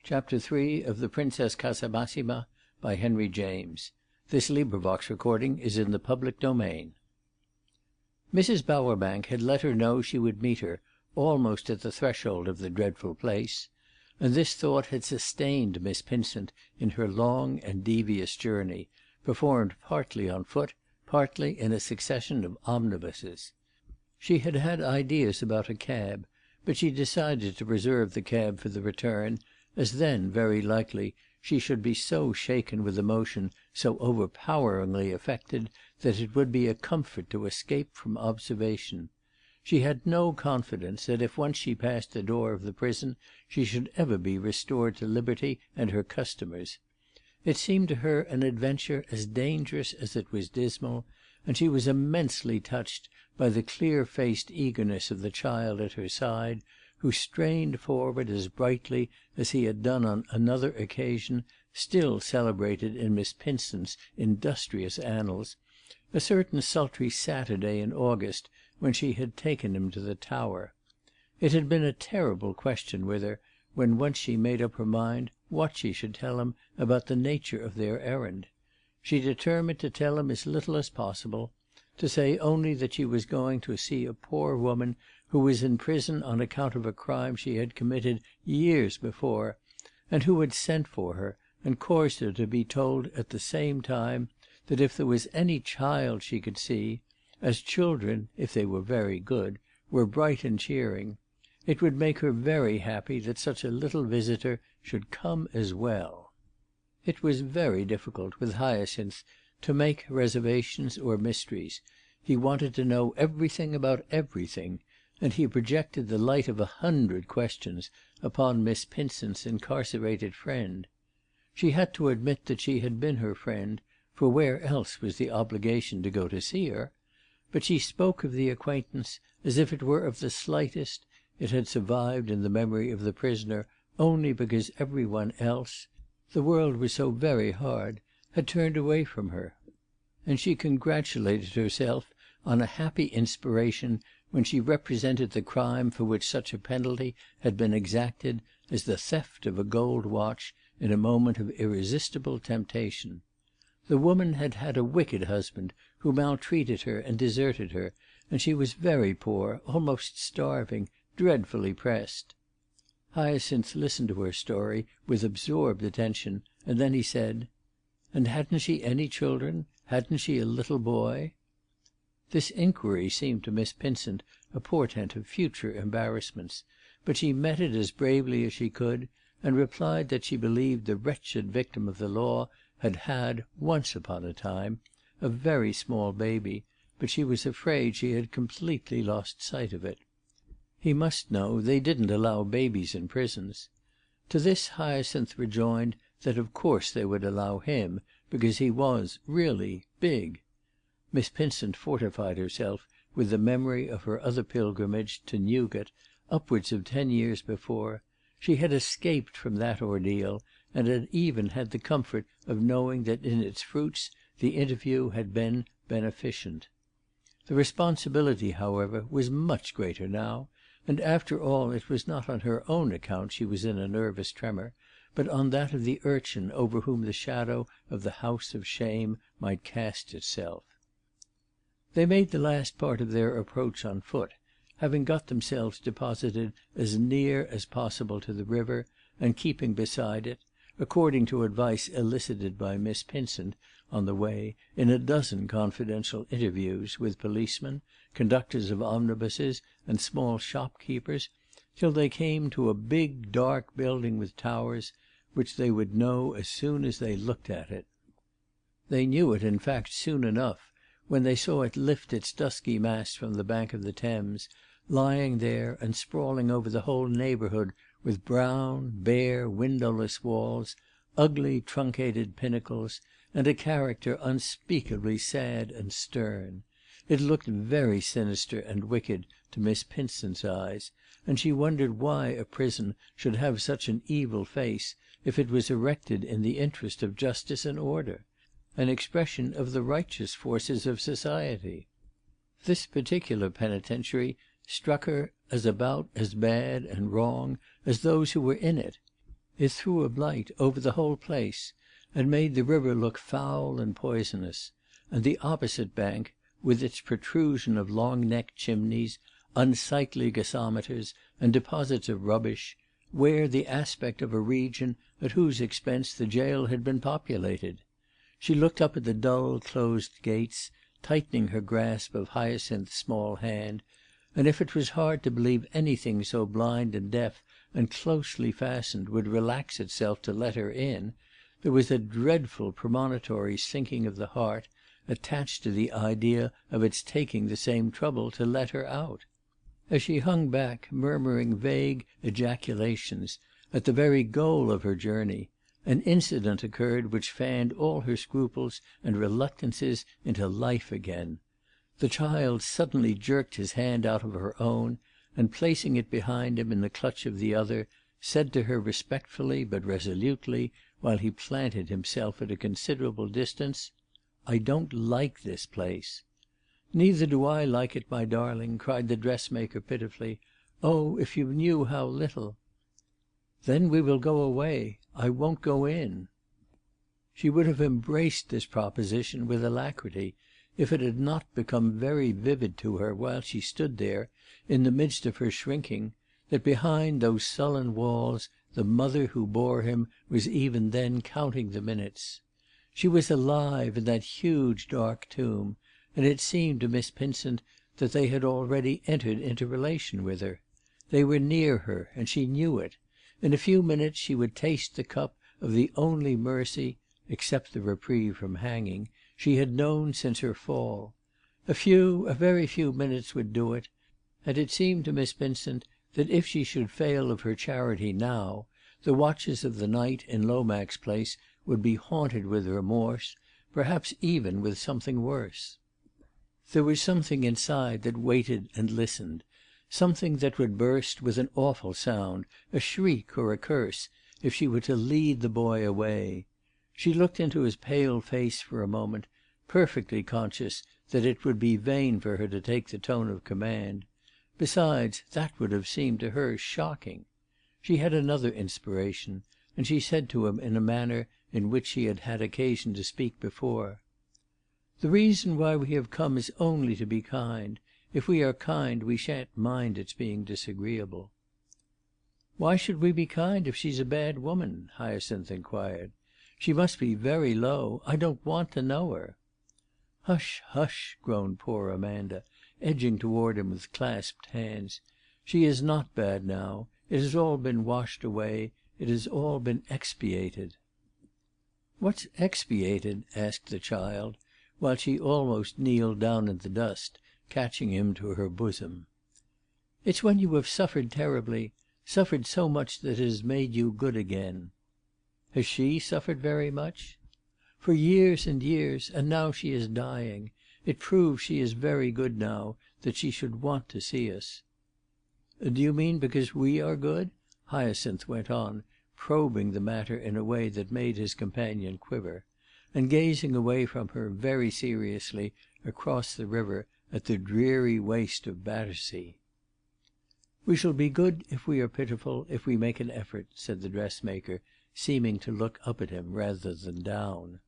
Chapter 3 of the Princess Casamassima by Henry James. This LibriVox is in the public domain. Mrs. Bowerbank had let her know she would meet her almost at the threshold of the dreadful place, and this thought had sustained Miss Pinsent in her long and devious journey, performed partly on foot, partly in a succession of omnibuses. She had had ideas about a cab, but she decided to reserve the cab for the return, as then, very likely, she should be so shaken with emotion, so overpoweringly affected, that it would be a comfort to escape from observation. She had no confidence that if once she passed the door of the prison she should ever be restored to liberty and her customers. It seemed to her an adventure as dangerous as it was dismal, and she was immensely touched by the clear-faced eagerness of the child at her side, who strained forward as brightly as he had done on another occasion, still celebrated in Miss Pinsent's industrious annals, a certain sultry Saturday in August when she had taken him to the Tower. It had been a terrible question with her, when once she made up her mind, what she should tell him about the nature of their errand. She determined to tell him as little as possible, to say only that she was going to see a poor woman who was in prison on account of a crime she had committed years before, and who had sent for her, and caused her to be told at the same time that if there was any child she could see, as children, if they were very good, were bright and cheering, it would make her very happy that such a little visitor should come as well. It was very difficult with Hyacinth to make reservations or mysteries. He wanted to know everything about everything, and he projected the light of 100 questions upon Miss Pinsent's incarcerated friend. She had to admit that she had been her friend, for where else was the obligation to go to see her? But she spoke of the acquaintance as if it were of the slightest. It had survived in the memory of the prisoner only because every one else, the world was so very hard, had turned away from her. And she congratulated herself on a happy inspiration when she represented the crime for which such a penalty had been exacted as the theft of a gold watch in a moment of irresistible temptation. The woman had had a wicked husband who maltreated her and deserted her, and she was very poor, almost starving, dreadfully pressed. Hyacinth listened to her story with absorbed attention, and then he said, "And hadn't she any children? Hadn't she a little boy?" This inquiry seemed to Miss Pinsent a portent of future embarrassments, but she met it as bravely as she could, and replied that she believed the wretched victim of the law had, once upon a time, a very small baby, but she was afraid she had completely lost sight of it. He must know they didn't allow babies in prisons. To this Hyacinth rejoined that of course they would allow him, because he was really big. Miss Pinsent fortified herself with the memory of her other pilgrimage to Newgate, upwards of 10 years before. She had escaped from that ordeal, and had even had the comfort of knowing that in its fruits the interview had been beneficent. The responsibility, however, was much greater now, and after all it was not on her own account she was in a nervous tremor, but on that of the urchin over whom the shadow of the house of shame might cast itself. They made the last part of their approach on foot, having got themselves deposited as near as possible to the river, and keeping beside it, according to advice elicited by Miss Pinsent on the way in a dozen confidential interviews with policemen, conductors of omnibuses, and small shopkeepers, till they came to a big dark building with towers, which they would know as soon as they looked at it. They knew it in fact soon enough, when they saw it lift its dusky mass from the bank of the Thames, lying there and sprawling over the whole neighbourhood with brown, bare, windowless walls, ugly truncated pinnacles, and a character unspeakably sad and stern. It looked very sinister and wicked to Miss Pinsent's eyes, and she wondered why a prison should have such an evil face if it was erected in the interest of justice and order, an expression of the righteous forces of society. This particular penitentiary struck her as about as bad and wrong as those who were in it. It threw a blight over the whole place, and made the river look foul and poisonous, and the opposite bank, with its protrusion of long-necked chimneys, unsightly gasometers, and deposits of rubbish, wear the aspect of a region at whose expense the jail had been populated. She looked up at the dull closed gates, tightening her grasp of Hyacinth's small hand, and if it was hard to believe anything so blind and deaf and closely fastened would relax itself to let her in, there was a dreadful premonitory sinking of the heart attached to the idea of its taking the same trouble to let her out. As she hung back, murmuring vague ejaculations at the very goal of her journey, an incident occurred which fanned all her scruples and reluctances into life again. The child suddenly jerked his hand out of her own, and placing it behind him in the clutch of the other, said to her respectfully but resolutely, while he planted himself at a considerable distance, "I don't like this place." "Neither do I like it, my darling," cried the dressmaker pitifully. "Oh, if you knew how little!" "Then we will go away. I won't go in." She would have embraced this proposition with alacrity if it had not become very vivid to her while she stood there, in the midst of her shrinking, that behind those sullen walls the mother who bore him was even then counting the minutes. She was alive in that huge dark tomb, and it seemed to Miss Pinsent that they had already entered into relation with her. They were near her, and she knew it. In a few minutes she would taste the cup of the only mercy, except the reprieve from hanging, she had known since her fall. A very few minutes would do it, and it seemed to Miss Pinsent that if she should fail of her charity now, the watches of the night in Lomax Place would be haunted with remorse, perhaps even with something worse. There was something inside that waited and listened, something that would burst with an awful sound, a shriek or a curse, if she were to lead the boy away. She looked into his pale face for a moment, perfectly conscious that it would be vain for her to take the tone of command. Besides, that would have seemed to her shocking. She had another inspiration, and she said to him in a manner in which she had had occasion to speak before, "The reason why we have come is only to be kind. If we are kind, we shan't mind its being disagreeable." "Why should we be kind if she's a bad woman?" Hyacinth inquired. "She must be very low. I don't want to know her." "Hush, hush!" groaned poor Amanda, edging toward him with clasped hands. "She is not bad now. It has all been washed away. It has all been expiated." "What's expiated?" asked the child, while she almost kneeled down in the dust, catching him to her bosom. "It's when you have suffered terribly, suffered so much that it has made you good again." "Has she suffered very much?" "For years and years, and now she is dying. It proves she is very good now, that she should want to see us." "Do you mean because we are good?" Hyacinth went on, probing the matter in a way that made his companion quiver, and gazing away from her very seriously across the river at the dreary waste of Battersea. "We shall be good if we are pitiful, if we make an effort," said the dressmaker, seeming to look up at him rather than down.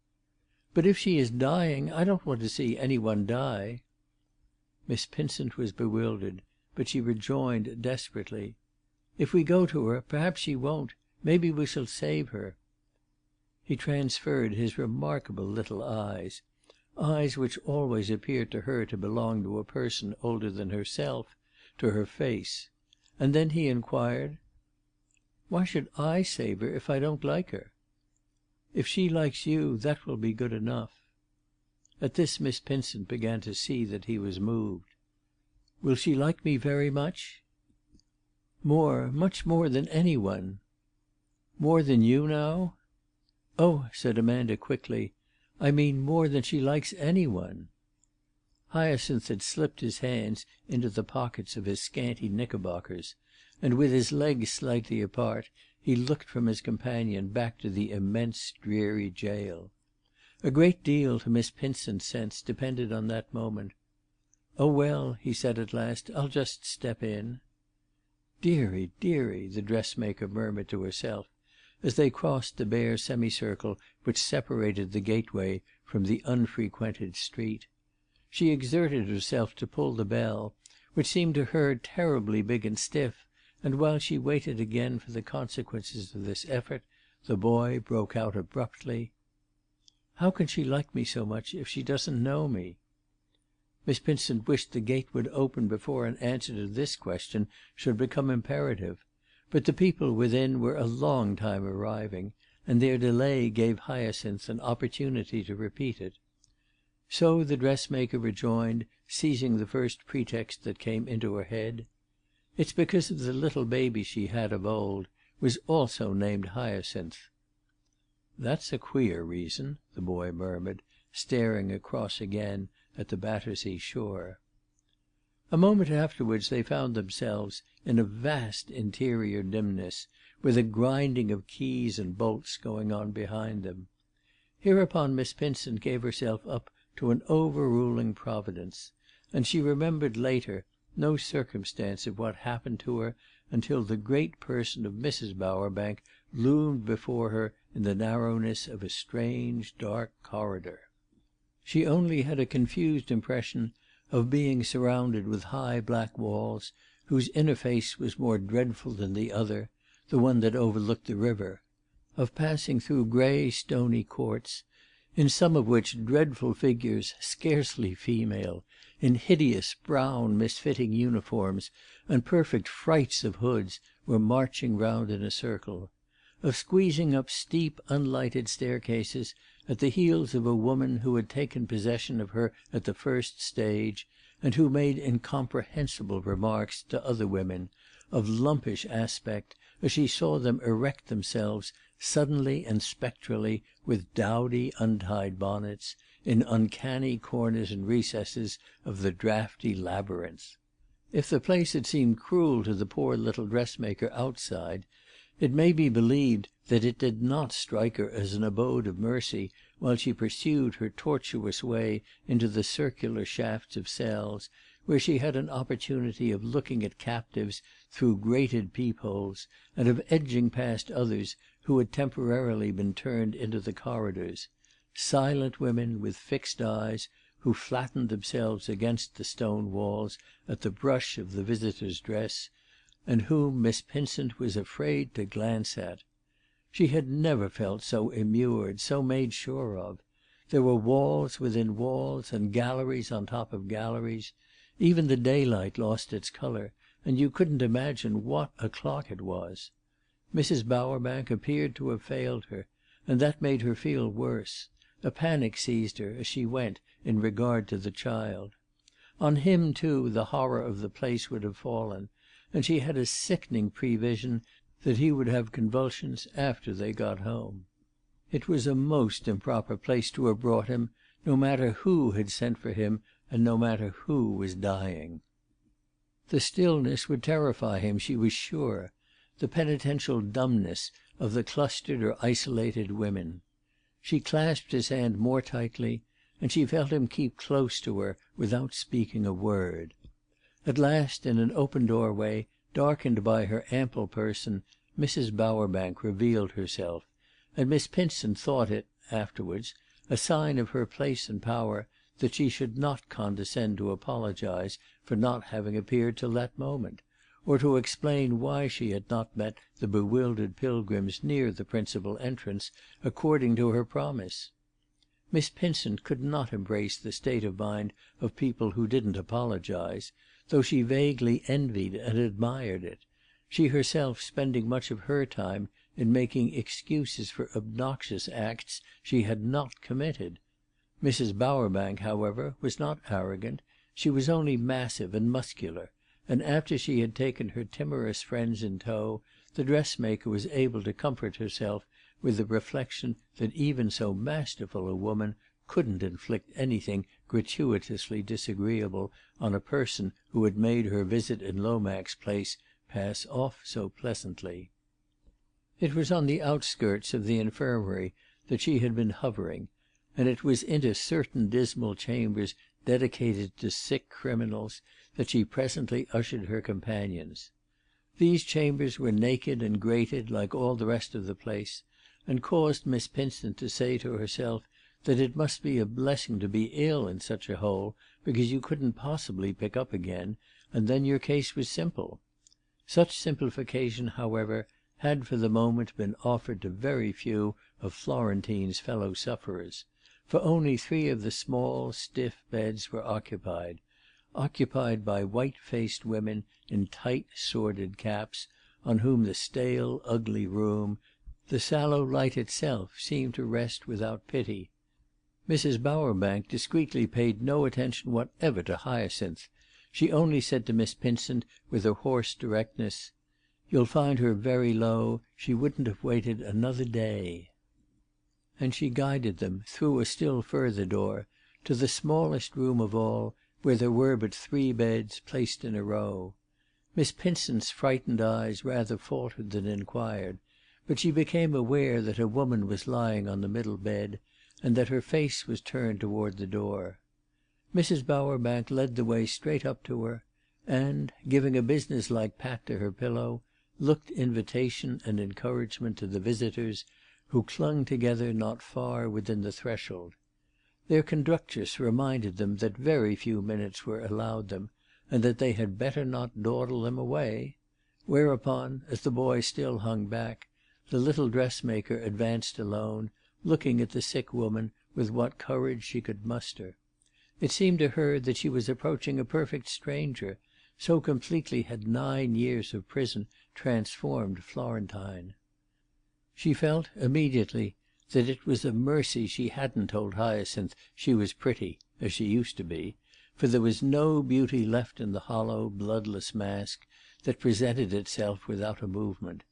"But if she is dying, I don't want to see any one die." Miss Pinsent was bewildered, but she rejoined desperately, "If we go to her, perhaps she won't. Maybe we shall save her." He transferred his remarkable little eyes which always appeared to her to belong to a person older than herself, to her face. And then he inquired, "Why should I save her if I don't like her?" "If she likes you, that will be good enough." At this Miss Pinsent began to see that he was moved. "Will she like me very much?" "More, much more than any one." "More than you now?" "Oh," said Amanda quickly, "I mean more than she likes any one." Hyacinth had slipped his hands into the pockets of his scanty knickerbockers, and with his legs slightly apart he looked from his companion back to the immense dreary jail. A great deal, to Miss Pinsent's sense, depended on that moment. "Oh, well," he said at last, "I'll just step in." "Dearie, dearie," the dressmaker murmured to herself, as they crossed the bare semicircle which separated the gateway from the unfrequented street. She exerted herself to pull the bell, which seemed to her terribly big and stiff, and while she waited again for the consequences of this effort, the boy broke out abruptly: "How can she like me so much if she doesn't know me?" Miss Pinsent wished the gate would open before an answer to this question should become imperative; but the people within were a long time arriving, and their delay gave Hyacinth an opportunity to repeat it. So the dressmaker rejoined, seizing the first pretext that came into her head: "It's because of the little baby she had of old, was also named Hyacinth." "That's a queer reason," the boy murmured, staring across again at the Battersea shore. A moment afterwards they found themselves in a vast interior dimness, with a grinding of keys and bolts going on behind them. Hereupon Miss Pinsent gave herself up to an overruling providence, and she remembered later no circumstance of what happened to her until the great person of Mrs. Bowerbank loomed before her in the narrowness of a strange dark corridor. She only had a confused impression of being surrounded with high black walls, whose inner face was more dreadful than the other, the one that overlooked the river; of passing through grey stony courts, in some of which dreadful figures, scarcely female, in hideous brown misfitting uniforms and perfect frights of hoods, were marching round in a circle; of squeezing up steep unlighted staircases at the heels of a woman who had taken possession of her at the first stage, and who made incomprehensible remarks to other women, of lumpish aspect, as she saw them erect themselves suddenly and spectrally, with dowdy untied bonnets, in uncanny corners and recesses of the draughty labyrinth. If the place had seemed cruel to the poor little dressmaker outside, it may be believed that it did not strike her as an abode of mercy while she pursued her tortuous way into the circular shafts of cells, where she had an opportunity of looking at captives through grated peepholes, and of edging past others who had temporarily been turned into the corridors, silent women with fixed eyes, who flattened themselves against the stone walls at the brush of the visitor's dress, and whom Miss Pinsent was afraid to glance at. She had never felt so immured, so made sure of. There were walls within walls, and galleries on top of galleries. Even the daylight lost its colour, and you couldn't imagine what o'clock it was. Mrs. Bowerbank appeared to have failed her, and that made her feel worse. A panic seized her as she went in regard to the child. On him, too, the horror of the place would have fallen, and she had a sickening prevision that he would have convulsions after they got home. It was a most improper place to have brought him, no matter who had sent for him and no matter who was dying. The stillness would terrify him, she was sure, the penitential dumbness of the clustered or isolated women. She clasped his hand more tightly, and she felt him keep close to her without speaking a word. At last, in an open doorway, darkened by her ample person, Mrs. Bowerbank revealed herself, and Miss Pinsent thought it, afterwards, a sign of her place and power that she should not condescend to apologise for not having appeared till that moment, or to explain why she had not met the bewildered pilgrims near the principal entrance according to her promise. Miss Pinsent could not embrace the state of mind of people who didn't apologise, though she vaguely envied and admired it, she herself spending much of her time in making excuses for obnoxious acts she had not committed. Mrs. Bowerbank, however, was not arrogant; she was only massive and muscular, and after she had taken her timorous friends in tow, the dressmaker was able to comfort herself with the reflection that even so masterful a woman couldn't inflict anything gratuitously disagreeable on a person who had made her visit in Lomax Place pass off so pleasantly. It was on the outskirts of the infirmary that she had been hovering, and it was into certain dismal chambers dedicated to sick criminals that she presently ushered her companions. These chambers were naked and grated like all the rest of the place, and caused Miss Pinsent to say to herself that it must be a blessing to be ill in such a hole, because you couldn't possibly pick up again, and then your case was simple. Such simplification, however, had for the moment been offered to very few of Florentine's fellow sufferers, for only 3 of the small, stiff beds were occupied by white-faced women in tight, sordid caps, on whom the stale, ugly room, the sallow light itself, seemed to rest without pity. Mrs. Bowerbank discreetly paid no attention whatever to Hyacinth. She only said to Miss Pinsent with her hoarse directness, "You'll find her very low. She wouldn't have waited another day." And she guided them, through a still further door, to the smallest room of all, where there were but 3 beds, placed in a row. Miss Pinsent's frightened eyes rather faltered than inquired, but she became aware that a woman was lying on the middle bed, and that her face was turned toward the door. Mrs. Bowerbank led the way straight up to her, and, giving a business-like pat to her pillow, looked invitation and encouragement to the visitors, who clung together not far within the threshold. Their conductress reminded them that very few minutes were allowed them, and that they had better not dawdle them away; whereupon, as the boy still hung back, the little dressmaker advanced alone, looking at the sick woman with what courage she could muster. It seemed to her that she was approaching a perfect stranger, so completely had 9 years of prison transformed Florentine. She felt, immediately, that it was a mercy she hadn't told Hyacinth she was pretty, as she used to be, for there was no beauty left in the hollow, bloodless mask that presented itself without a movement.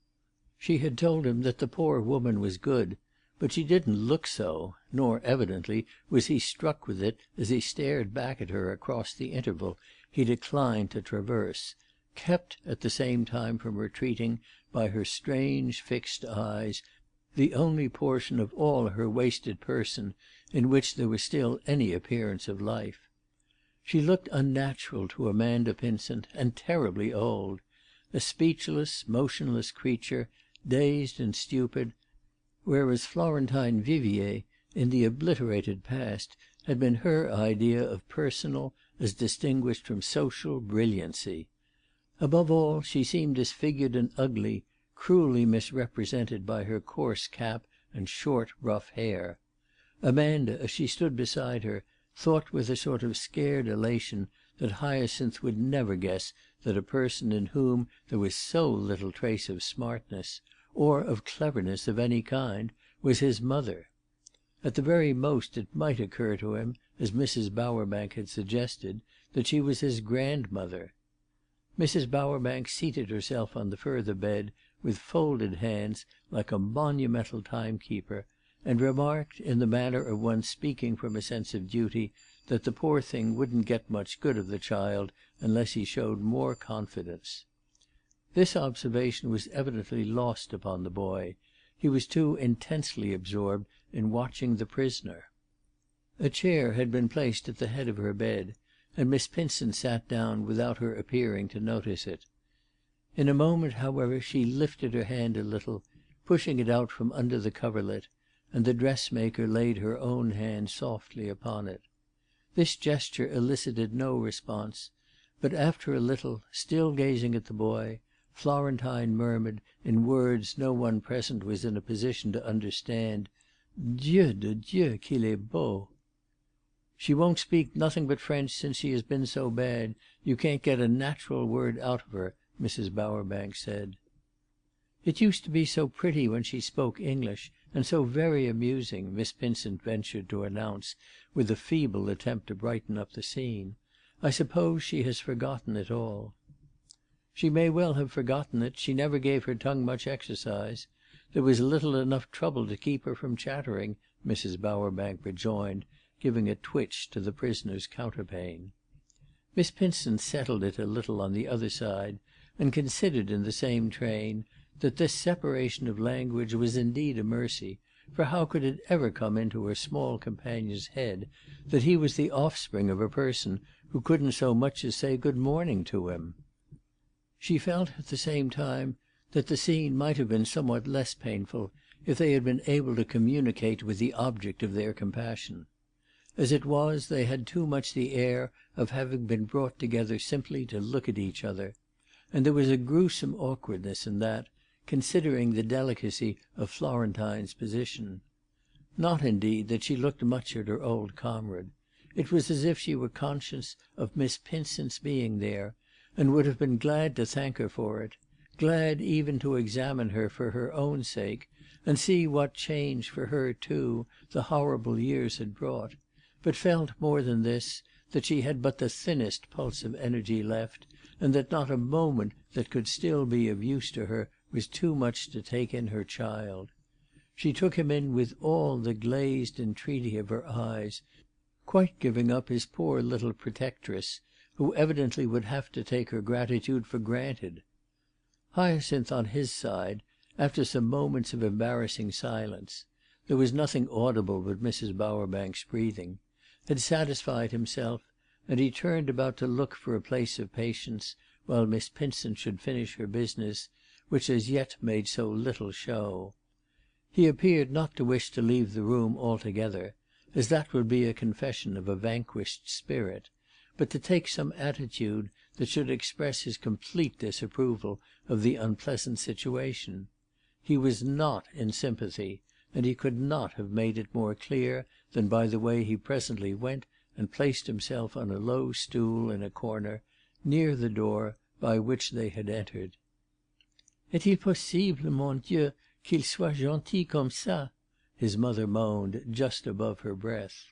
She had told him that the poor woman was good, but she didn't look so, nor, evidently, was he struck with it as he stared back at her across the interval he declined to traverse, kept at the same time from retreating by her strange fixed eyes, the only portion of all her wasted person in which there was still any appearance of life. She looked unnatural to Amanda Pinsent, and terribly old, a speechless, motionless creature, dazed and stupid, whereas Florentine Vivier, in the obliterated past, had been her idea of personal, as distinguished from social, brilliancy. Above all, she seemed disfigured and ugly, cruelly misrepresented by her coarse cap and short, rough hair. Amanda, as she stood beside her, thought with a sort of scared elation that Hyacinth would never guess that a person in whom there was so little trace of smartness, or of cleverness of any kind, was his mother. At the very most it might occur to him, as Mrs. Bowerbank had suggested, that she was his grandmother. Mrs. Bowerbank seated herself on the further bed with folded hands like a monumental timekeeper, and remarked, in the manner of one speaking from a sense of duty, that the poor thing wouldn't get much good of the child unless he showed more confidence. This observation was evidently lost upon the boy. He was too intensely absorbed in watching the prisoner. A chair had been placed at the head of her bed, and Miss Pinsent sat down without her appearing to notice it. In a moment, however, she lifted her hand a little, pushing it out from under the coverlet, and the dressmaker laid her own hand softly upon it. This gesture elicited no response, but after a little, still gazing at the boy, Florentine murmured, in words no one present was in a position to understand, "Dieu de Dieu, qu'il est beau!" "She won't speak nothing but French since she has been so bad. You can't get a natural word out of her," Mrs. Bowerbank said. "It used to be so pretty when she spoke English, and so very amusing," Miss Pinsent ventured to announce, with a feeble attempt to brighten up the scene. "I suppose she has forgotten it all." "She may well have forgotten it. She never gave her tongue much exercise. There was little enough trouble to keep her from chattering," Mrs. Bowerbank rejoined, giving a twitch to the prisoner's counterpane. Miss Pinsent settled it a little on the other side, and considered in the same train that this separation of language was indeed a mercy, for how could it ever come into her small companion's head that he was the offspring of a person who couldn't so much as say good morning to him? She felt at the same time that the scene might have been somewhat less painful if they had been able to communicate with the object of their compassion. As it was, they had too much the air of having been brought together simply to look at each other, and there was a gruesome awkwardness in that, considering the delicacy of Florentine's position. Not, indeed, that she looked much at her old comrade. It was as if she were conscious of Miss Pinsent's being there, and would have been glad to thank her for it, glad even to examine her for her own sake, and see what change for her, too, the horrible years had brought, but felt more than this that she had but the thinnest pulse of energy left, and that not a moment that could still be of use to her was too much to take in her child. She took him in with all the glazed entreaty of her eyes, quite giving up his poor little protectress, who evidently would have to take her gratitude for granted. Hyacinth, on his side, after some moments of embarrassing silence — there was nothing audible but Mrs. Bowerbank's breathing — had satisfied himself, and he turned about to look for a place of patience while Miss Pinsent should finish her business, which as yet made so little show. He appeared not to wish to leave the room altogether, as that would be a confession of a vanquished spirit, but to take some attitude that should express his complete disapproval of the unpleasant situation. He was not in sympathy, and he could not have made it more clear than by the way he presently went and placed himself on a low stool in a corner, near the door by which they had entered. " Est-il possible, mon Dieu, qu'il soit gentil comme ça ?" his mother moaned just above her breath.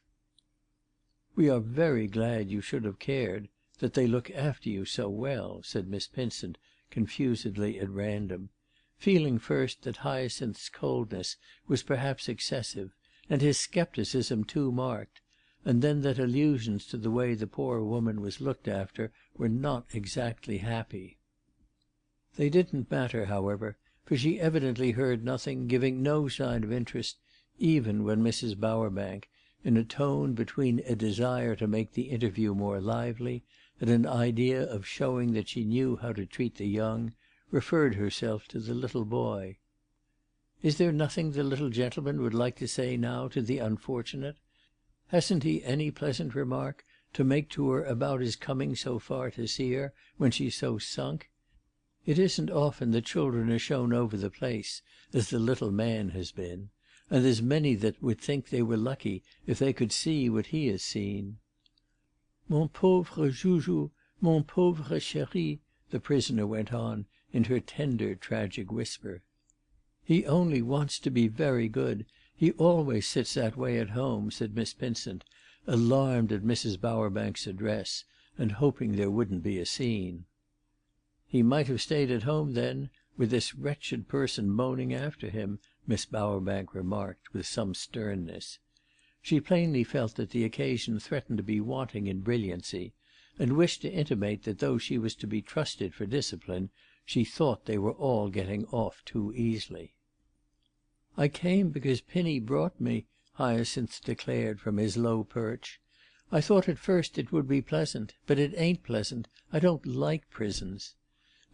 " We are very glad you should have cared, that they look after you so well," said Miss Pinsent confusedly at random, feeling first that Hyacinth's coldness was perhaps excessive, and his scepticism too marked, and then that allusions to the way the poor woman was looked after were not exactly happy. They didn't matter, however, for she evidently heard nothing, giving no sign of interest, even when Mrs. Bowerbank, in a tone between a desire to make the interview more lively and an idea of showing that she knew how to treat the young, referred herself to the little boy. " Is there nothing the little gentleman would like to say now to the unfortunate? Hasn't he any pleasant remark to make to her about his coming so far to see her when she's so sunk? It isn't often that children are shown over the place, as the little man has been, and there's many that would think they were lucky if they could see what he has seen." " Mon pauvre Joujou, mon pauvre chéri," the prisoner went on in her tender tragic whisper. " He only wants to be very good. He always sits that way at home," said Miss Pinsent, alarmed at Mrs. Bowerbank's address, and hoping there wouldn't be a scene. " He might have stayed at home, then, with this wretched person moaning after him," Miss Bowerbank remarked with some sternness. She plainly felt that the occasion threatened to be wanting in brilliancy, and wished to intimate that though she was to be trusted for discipline, she thought they were all getting off too easily. " I came because Pinnie brought me," Hyacinth declared from his low perch. " I thought at first it would be pleasant, but it ain't pleasant. I don't like prisons."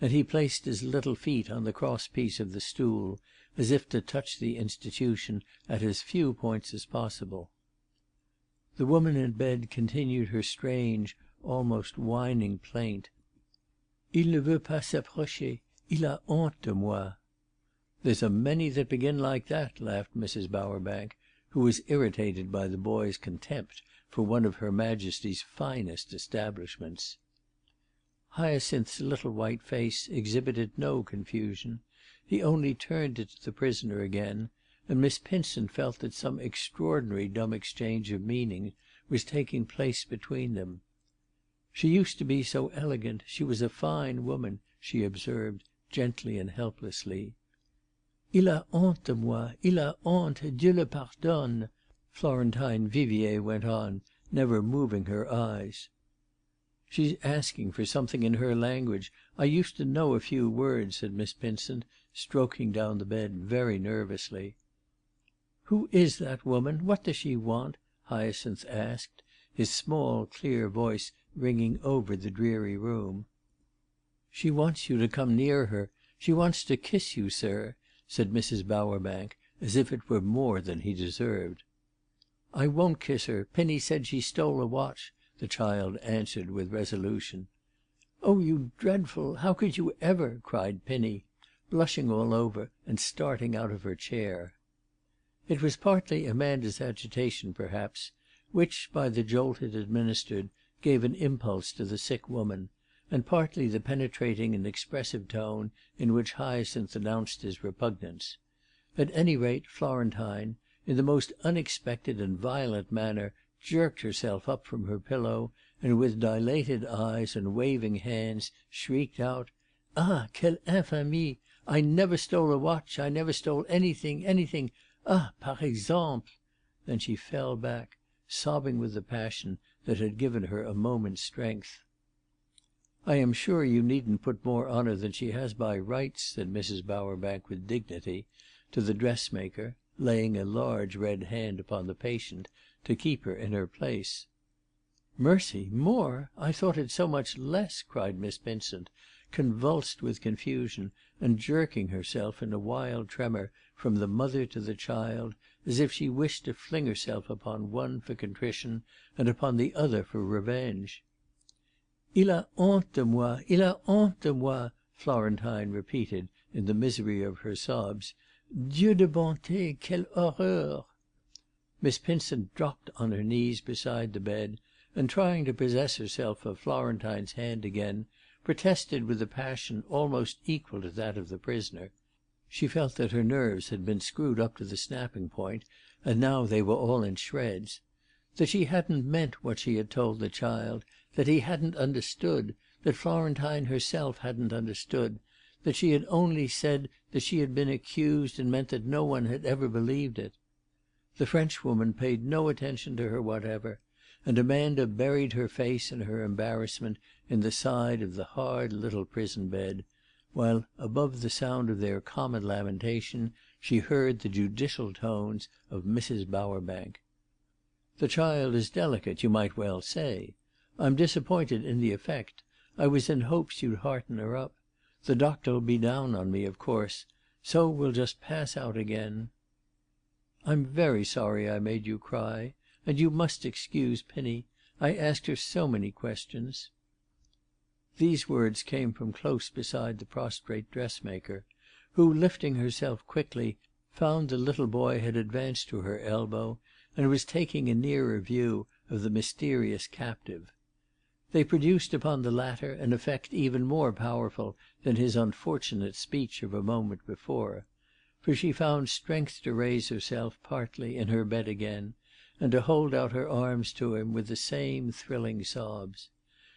And he placed his little feet on the cross-piece of the stool, as if to touch the institution at as few points as possible. The woman in bed continued her strange, almost whining plaint. " Il ne veut pas s'approcher. Il a honte de moi." " There's a many that begin like that," laughed Mrs. Bowerbank, who was irritated by the boy's contempt for one of Her Majesty's finest establishments. Hyacinth's little white face exhibited no confusion. He only turned it to the prisoner again, and Miss Pinsent felt that some extraordinary dumb exchange of meaning was taking place between them. " She used to be so elegant. She was a fine woman," she observed, gently and helplessly. " Il a honte de moi. Il a honte. Dieu le pardonne," Florentine Vivier went on, never moving her eyes. " She's asking for something in her language. I used to know a few words," said Miss Pinsent, stroking down the bed very nervously. " Who is that woman ? What does she want ?" Hyacinth asked, his small clear voice ringing over the dreary room. "She wants you to come near her. She wants to kiss you, sir," said Mrs. Bowerbank, as if it were more than he deserved. "I won't kiss her. Pinny said she stole a watch," the child answered with resolution. "Oh, you dreadful! How could you ever?" cried Pinny, blushing all over and starting out of her chair. It was partly Amanda's agitation, perhaps, which, by the jolt it administered, gave an impulse to the sick woman, and partly the penetrating and expressive tone in which Hyacinth announced his repugnance. At any rate, Florentine, in the most unexpected and violent manner, jerked herself up from her pillow, and with dilated eyes and waving hands shrieked out, "Ah, quelle infamie! I never stole a watch. I never stole anything. Ah, par exemple!" Then she fell back, sobbing with the passion that had given her a moment's strength. "I am sure you needn't put more on her than she has by rights," said Mrs. Bowerbank with dignity to the dressmaker, laying a large red hand upon the patient to keep her in her place. "Mercy, more? I thought it so much less," cried Miss Vincent, convulsed with confusion, and jerking herself in a wild tremor from the mother to the child, as if she wished to fling herself upon one for contrition and upon the other for revenge. "Il a honte de moi, il a honte de moi," Florentine repeated in the misery of her sobs. "Dieu de bonté, quelle horreur!" Miss Vincent dropped on her knees beside the bed, and trying to possess herself of Florentine's hand again, protested with a passion almost equal to that of the prisoner. She felt that her nerves had been screwed up to the snapping point, and now they were all in shreds. That she hadn't meant what she had told the child, that he hadn't understood, that Florentine herself hadn't understood, that she had only said that she had been accused and meant that no one had ever believed it. The Frenchwoman paid no attention to her whatever, and Amanda buried her face in her embarrassment in the side of the hard little prison bed, while above the sound of their common lamentation she heard the judicial tones of Mrs. Bowerbank. "The child is delicate, you might well say. I'm disappointed in the effect. I was in hopes you'd hearten her up. The doctor'll be down on me, of course. So we'll just pass out again." "I'm very sorry I made you cry. And you must excuse Pinny. I asked her so many questions." These words came from close beside the prostrate dressmaker, who, lifting herself quickly, found the little boy had advanced to her elbow, and was taking a nearer view of the mysterious captive. They produced upon the latter an effect even more powerful than his unfortunate speech of a moment before, for she found strength to raise herself partly in her bed again, and to hold out her arms to him with the same thrilling sobs.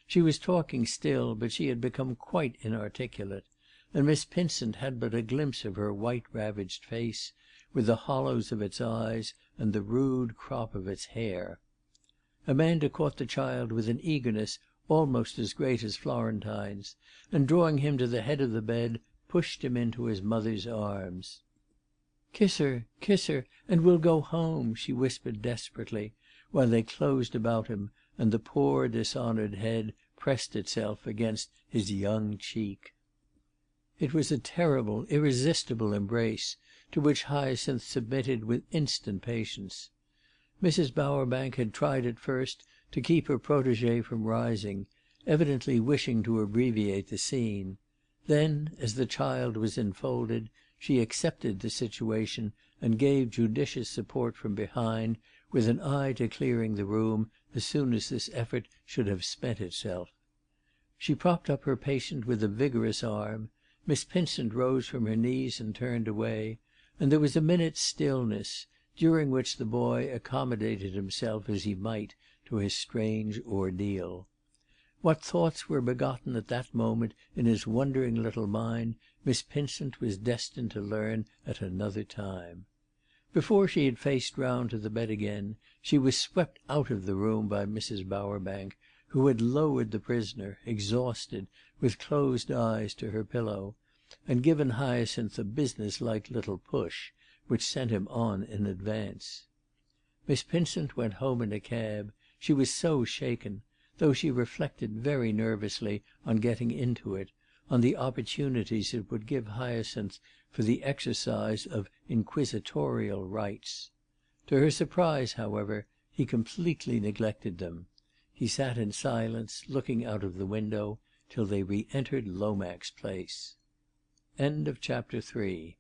She was talking still, but she had become quite inarticulate, and Miss Vincent had but a glimpse of her white ravaged face, with the hollows of its eyes and the rude crop of its hair. Amanda caught the child with an eagerness almost as great as Florentine's, and drawing him to the head of the bed, pushed him into his mother's arms. Kiss her, and we'll go home," she whispered desperately, while they closed about him, and the poor dishonoured head pressed itself against his young cheek. It was a terrible, irresistible embrace, to which Hyacinth submitted with instant patience. Mrs. Bowerbank had tried at first to keep her protege from rising, evidently wishing to abbreviate the scene. Then, as the child was enfolded, she accepted the situation and gave judicious support from behind, with an eye to clearing the room as soon as this effort should have spent itself. She propped up her patient with a vigorous arm. Miss Vincent rose from her knees and turned away, and there was a minute's stillness, during which the boy accommodated himself as he might to his strange ordeal. What thoughts were begotten at that moment in his wondering little mind, Miss Vincent was destined to learn at another time. Before she had faced round to the bed again, she was swept out of the room by Mrs. Bowerbank, who had lowered the prisoner, exhausted, with closed eyes, to her pillow, and given Hyacinth a business-like little push, which sent him on in advance. Miss Vincent went home in a cab. She was so shaken, though she reflected very nervously on getting into it, on the opportunities it would give Hyacinth for the exercise of inquisitorial rights. To her surprise, however, he completely neglected them. He sat in silence, looking out of the window, till they re-entered Lomax Place. Chapter 4